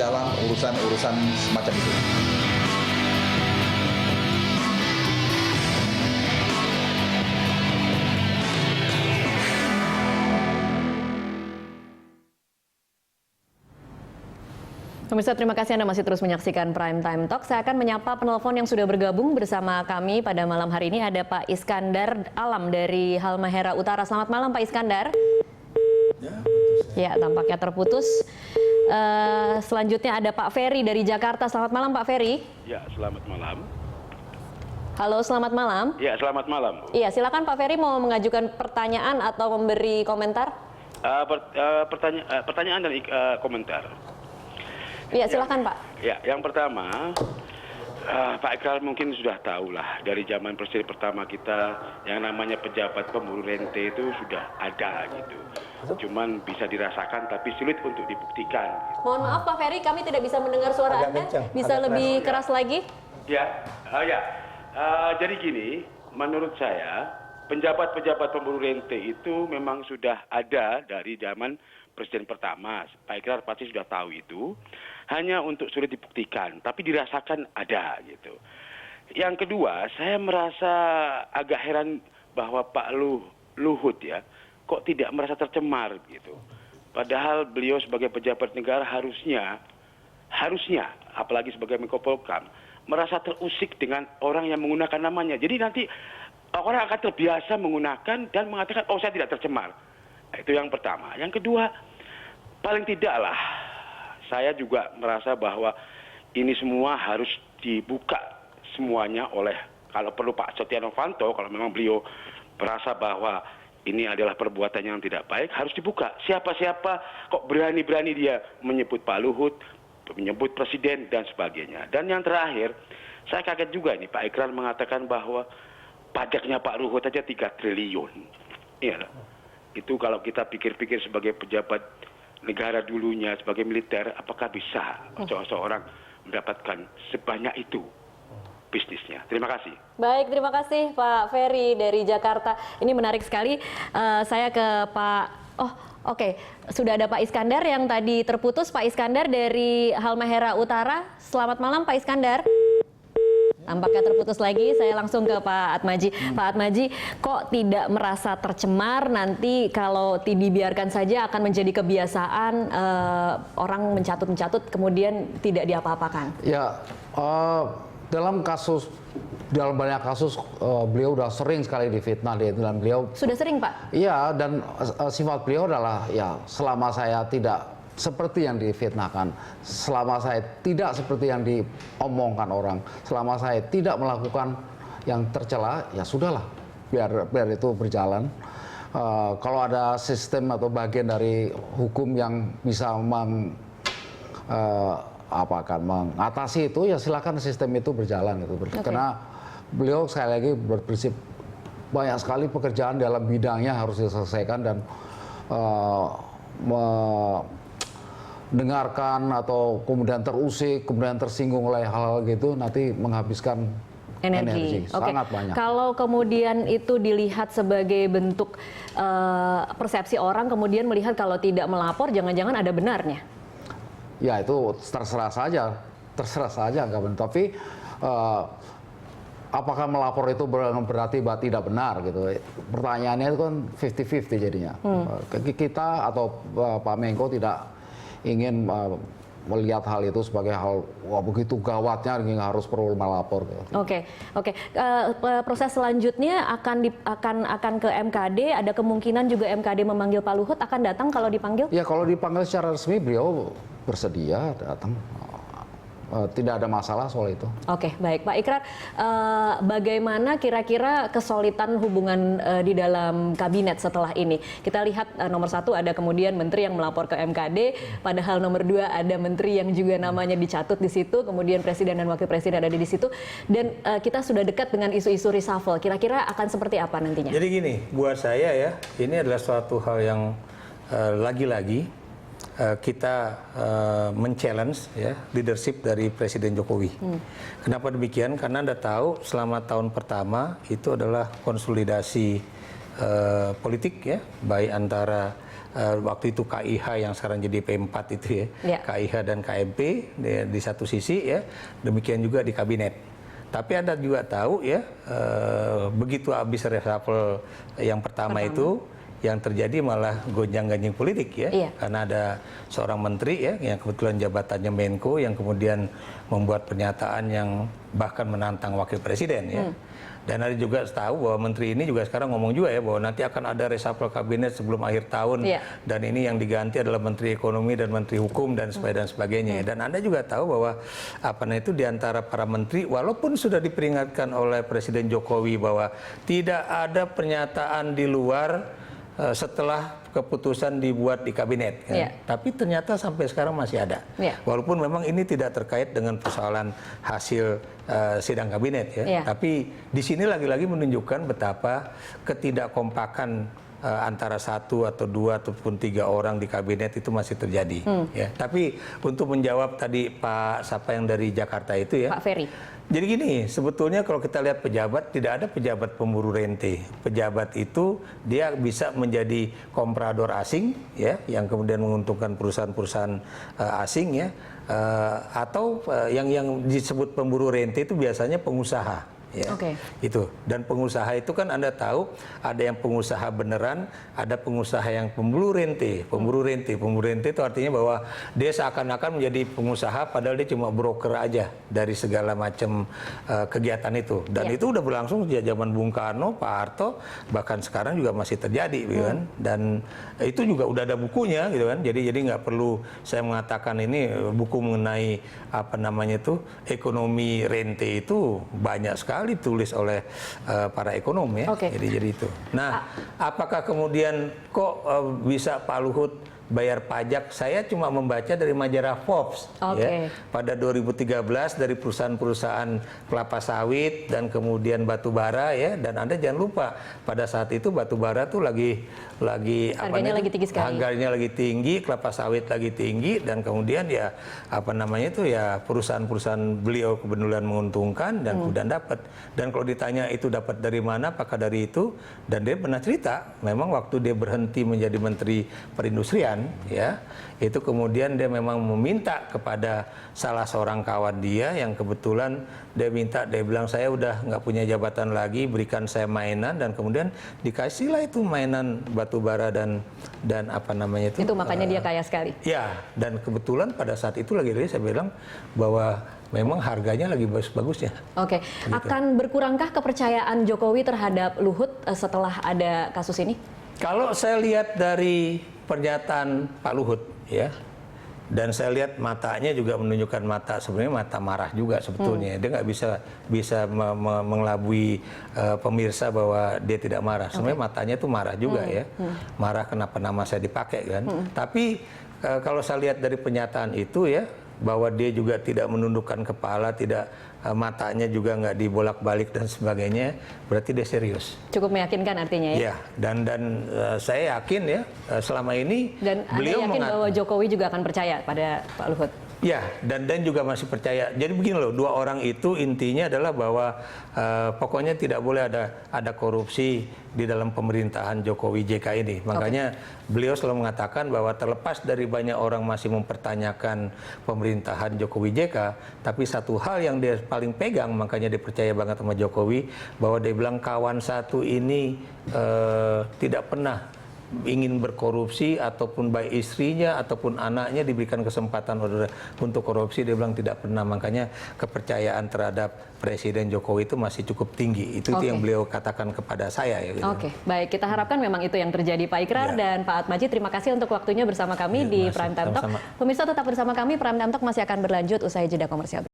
dalam urusan-urusan semacam itu. Pemirsa, terima kasih Anda masih terus menyaksikan Prime Time Talk. Saya akan menyapa penelpon yang sudah bergabung bersama kami pada malam hari ini. Ada Pak Iskandar Alam dari Halmahera Utara. Selamat malam Pak Iskandar. Ya, tampaknya terputus. Selanjutnya ada Pak Ferry dari Jakarta. Selamat malam Pak Ferry. Ya, selamat malam. Halo, selamat malam. Ya, selamat malam. Iya, silakan Pak Ferry mau mengajukan pertanyaan atau memberi komentar. Pertanyaan dan komentar. Iya, silakan Pak. Ya, yang pertama, Pak Ikral mungkin sudah tahu lah dari zaman presiden pertama kita yang namanya pejabat pemburu rente itu sudah ada gitu. Cuman bisa dirasakan tapi sulit untuk dibuktikan. Mohon maaf Pak Ferry, kami tidak bisa mendengar suara Anda. Bisa lebih keras lagi? Ya, jadi gini, menurut saya penjabat-penjabat pemburu rente itu memang sudah ada dari zaman presiden pertama. Pak Ikrar pasti sudah tahu itu. Hanya untuk sulit dibuktikan, tapi dirasakan ada gitu. Yang kedua, saya merasa agak heran bahwa Pak Luhut ya, kok tidak merasa tercemar gitu. Padahal beliau sebagai pejabat negara harusnya, apalagi sebagai Menko Polhukam, merasa terusik dengan orang yang menggunakan namanya. Jadi nanti orang akan terbiasa menggunakan dan mengatakan, oh saya tidak tercemar. Nah, itu yang pertama. Yang kedua, paling tidaklah saya juga merasa bahwa ini semua harus dibuka semuanya oleh, kalau perlu Pak Setia Novanto, kalau memang beliau merasa bahwa ini adalah perbuatan yang tidak baik, harus dibuka. Siapa-siapa kok berani-berani dia menyebut Pak Luhut, menyebut presiden dan sebagainya. Dan yang terakhir, saya kaget juga ini Pak Ikrar mengatakan bahwa pajaknya Pak Luhut aja 3 triliun. Iya, itu kalau kita pikir-pikir sebagai pejabat negara dulunya sebagai militer, apakah bisa seorang mendapatkan sebanyak itu bisnisnya? Terima kasih. Baik, terima kasih Pak Ferry dari Jakarta. Ini menarik sekali. Saya ke Pak... Oke. Sudah ada Pak Iskandar yang tadi terputus. Pak Iskandar dari Halmahera Utara. Selamat malam Pak Iskandar. Tampaknya terputus lagi, saya langsung ke Pak Atmaji. Pak Atmaji, kok tidak merasa tercemar nanti kalau dibiarkan saja akan menjadi kebiasaan orang mencatut-mencatut kemudian tidak diapa-apakan? Ya, dalam banyak kasus beliau sudah sering sekali difitnah dan beliau... Sudah sering Pak? Iya, dan sifat beliau adalah ya selama saya tidak seperti yang difitnahkan, selama saya tidak seperti yang diomongkan orang, selama saya tidak melakukan yang tercela, ya sudahlah, biar itu berjalan. Kalau ada sistem atau bagian dari hukum yang bisa mengatasi itu, ya silakan sistem itu berjalan. Gitu. Okay. Karena beliau sekali lagi berprinsip banyak sekali pekerjaan dalam bidangnya harus diselesaikan dan dengarkan atau kemudian terusik, kemudian tersinggung oleh hal-hal gitu, nanti menghabiskan energi. Sangat banyak. Kalau kemudian itu dilihat sebagai bentuk persepsi orang, kemudian melihat kalau tidak melapor, jangan-jangan ada benarnya? Ya itu terserah saja, nggak benar. Tapi apakah melapor itu berarti tidak benar gitu? Pertanyaannya itu kan 50-50 jadinya. Kita atau Pak Menko tidak ingin melihat hal itu sebagai hal begitu gawatnya harus perlu melapor. Oke. Proses selanjutnya akan ke MKD. Ada kemungkinan juga MKD memanggil Pak Luhut, akan datang kalau dipanggil? Ya kalau dipanggil secara resmi beliau bersedia datang. Tidak ada masalah soal itu. Oke, baik Pak Ikrar, bagaimana kira-kira kesulitan hubungan di dalam kabinet setelah ini? Kita lihat nomor 1 ada kemudian menteri yang melapor ke MKD, padahal nomor 2 ada menteri yang juga namanya dicatut di situ, kemudian presiden dan wakil presiden ada di situ, dan kita sudah dekat dengan isu-isu reshuffle. Kira-kira akan seperti apa nantinya? Jadi gini, buat saya ya, ini adalah suatu hal yang lagi-lagi kita men-challenge ya leadership dari Presiden Jokowi. Kenapa demikian? Karena Anda tahu selama tahun pertama itu adalah konsolidasi politik ya, baik antara waktu itu KIH yang sekarang jadi P4 itu ya, KIH dan KMP di satu sisi ya, demikian juga di kabinet. Tapi Anda juga tahu ya, begitu habis reshuffle yang pertama itu, yang terjadi malah gonjang-ganjing politik ya, karena ada seorang menteri ya yang kebetulan jabatannya Menko yang kemudian membuat pernyataan yang bahkan menantang wakil presiden ya. Dan ada juga tahu bahwa menteri ini juga sekarang ngomong juga ya bahwa nanti akan ada reshuffle kabinet sebelum akhir tahun dan ini yang diganti adalah menteri ekonomi dan menteri hukum dan sebagainya. Dan Anda juga tahu bahwa itu di antara para menteri walaupun sudah diperingatkan oleh Presiden Jokowi bahwa tidak ada pernyataan di luar setelah keputusan dibuat di kabinet, kan? Tapi ternyata sampai sekarang masih ada. Walaupun memang ini tidak terkait dengan persoalan hasil sidang kabinet, ya. Tapi di sini lagi-lagi menunjukkan betapa ketidakkompakan antara satu atau dua ataupun tiga orang di kabinet itu masih terjadi. Ya. Tapi untuk menjawab tadi Pak siapa yang dari Jakarta itu ya, Pak Ferry. Jadi gini, sebetulnya kalau kita lihat pejabat, tidak ada pejabat pemburu rente. Pejabat itu dia bisa menjadi komprador asing, ya, yang kemudian menguntungkan perusahaan-perusahaan asing, ya, atau yang disebut pemburu rente itu biasanya pengusaha. Ya, itu. Dan pengusaha itu kan Anda tahu ada yang pengusaha beneran, ada pengusaha yang pemburu rente. Pemburu rente itu artinya bahwa dia seakan-akan menjadi pengusaha padahal dia cuma broker aja dari segala macam kegiatan itu. Dan itu udah berlangsung sejak zaman Bung Karno, Pak Harto, bahkan sekarang juga masih terjadi, gitu kan. Dan itu juga udah ada bukunya, gitu kan. Jadi nggak perlu saya mengatakan ini buku mengenai ekonomi rente itu banyak sekali ditulis oleh para ekonom ya. Jadi itu. Nah, apakah kemudian kok bisa Pak Luhut bayar pajak? Saya cuma membaca dari majalah Forbes ya, pada 2013 dari perusahaan-perusahaan kelapa sawit dan kemudian batu bara ya, dan Anda jangan lupa pada saat itu batu bara tuh lagi harganya lagi tinggi sekali. Harganya lagi tinggi, kelapa sawit lagi tinggi, dan kemudian ya perusahaan-perusahaan beliau kebetulan menguntungkan dan kemudian dapat. Dan kalau ditanya itu dapat dari mana, apakah dari itu? Dan dia pernah cerita, memang waktu dia berhenti menjadi Menteri Perindustrian ya, itu kemudian dia memang meminta kepada salah seorang kawan dia yang kebetulan dia bilang saya udah nggak punya jabatan lagi, berikan saya mainan, dan kemudian dikasihlah itu mainan batu bara dan itu makanya dia kaya sekali. Ya, dan kebetulan pada saat itu lagi saya bilang bahwa memang harganya lagi bagus-bagusnya. Gitu. Akan berkurangkah kepercayaan Jokowi terhadap Luhut setelah ada kasus ini? Kalau saya lihat dari pernyataan Pak Luhut ya, dan saya lihat matanya juga menunjukkan sebenarnya mata marah juga sebetulnya. Dia nggak bisa mengelabui pemirsa bahwa dia tidak marah. Sebenarnya matanya itu marah juga ya. Marah kenapa nama saya dipakai kan. Tapi kalau saya lihat dari pernyataan itu ya, bahwa dia juga tidak menundukkan kepala, matanya juga nggak dibolak-balik dan sebagainya, berarti dia serius. Cukup meyakinkan artinya ya? Iya, dan saya yakin ya selama ini dan beliau yakin bahwa Jokowi juga akan percaya pada Pak Luhut? Ya, dan juga masih percaya. Jadi begini loh, dua orang itu intinya adalah bahwa pokoknya tidak boleh ada korupsi di dalam pemerintahan Jokowi JK ini. Makanya beliau selalu mengatakan bahwa terlepas dari banyak orang masih mempertanyakan pemerintahan Jokowi JK, tapi satu hal yang dia paling pegang, makanya dia percaya banget sama Jokowi, bahwa dia bilang kawan satu ini tidak pernah ingin berkorupsi, ataupun baik istrinya ataupun anaknya diberikan kesempatan untuk korupsi. Dia bilang tidak pernah. Makanya kepercayaan terhadap Presiden Jokowi itu masih cukup tinggi. Itu yang beliau katakan kepada saya ya, gitu. Baik, kita harapkan memang itu yang terjadi, Pak Ikrar dan Pak Atmaji. Terima kasih untuk waktunya bersama kami di Prime Time Talk. Pemirsa tetap bersama kami, Prime Time Talk masih akan berlanjut usai jeda komersial.